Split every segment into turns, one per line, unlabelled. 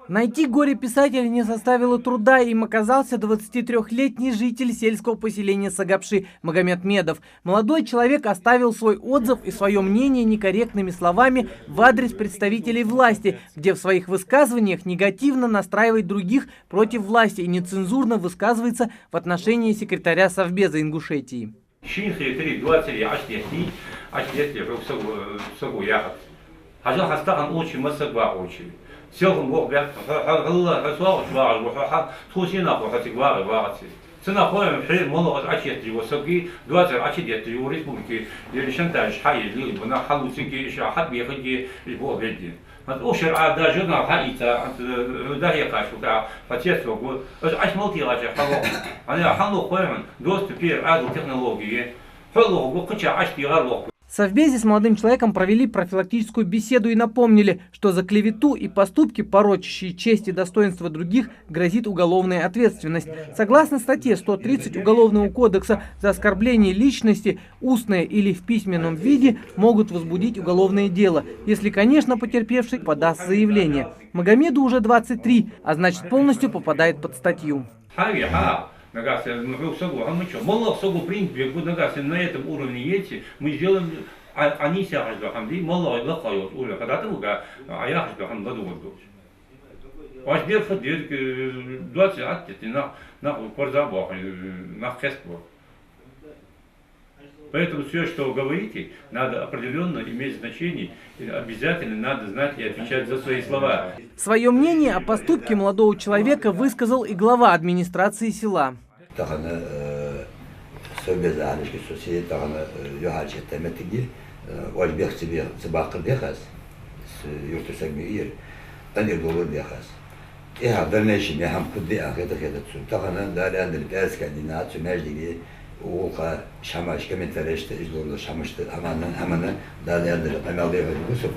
Найти горе-писателя не составило труда, им оказался 23-летний житель сельского поселения Сагапши Магомед Медов. Молодой человек оставил свой отзыв и свое мнение некорректными словами в адрес представителей власти, где в своих высказываниях негативно настраивает других против власти и нецензурно высказывается в отношении секретаря Совбеза Ингушетии.
حاجة خاصة أوشي مسك أوشي سيرهم وقت الله رسوا شواعر وحها توشينا وحتى قوار وقتي سنة خويا محل مولو عشية وسقي دواتر عشية يوريس ممكن يرشنتاج حي اللي بنا حلو سكي إيش حد بيخدي يبغى بدي ما تأشر عاد جرنا حقيقة أنت ده هي كاشوكا فتيت وقول عش ملتي راجع حلو أنا حلو خويا دوست بير عادو تكنولوجيا حلو وقتش عش تيغلو.
В Совбезе с молодым человеком провели профилактическую беседу и напомнили, что за клевету и поступки, порочащие честь и достоинство других, грозит уголовная ответственность. Согласно статье 130 Уголовного кодекса, за оскорбление личности, устное или в письменном виде, могут возбудить уголовное дело, если, конечно, потерпевший подаст заявление. Магомеду уже 23, а значит полностью попадает под статью.
На этом уровне есть, мы сделаем, они себя хамди, мало лохают уровень, когда ты уга, а я хочу хам году вот дочь. Ваш дед ходит 20 атти на корзабах, на хеспо. Поэтому все, что вы говорите, надо определенно иметь значение, и обязательно надо знать и отвечать за свои слова.
Свое мнение о поступке молодого человека высказал и глава администрации села.
وقا شماش كم ترشت إجلول شمشت همنا دال يدل قمال ده بسوب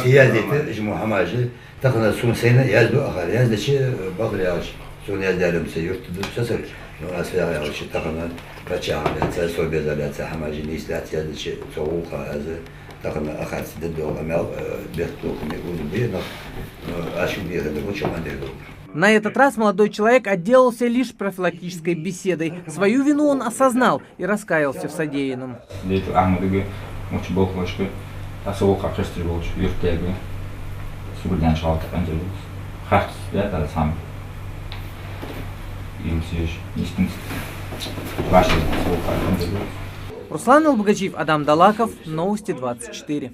سيادة إجمو هماجي تقنا سون سنة يزدو آخر يزد شيء بقول ياش سون يزدلهم سيرت بسسر لو أسفل ياش تقنا بتشعر يا سو بيزال يا هماجي نيسلات يزد شيء سووقا از تقنا آخر سددو قمال بيختلوكم يقولون بينا أشوف بيرد بوشو ما نديرو.
На этот раз молодой человек отделался лишь профилактической беседой. Свою вину он осознал и раскаялся в содеянном. Руслан Албогачиев, Адам Далаков, Новости 24.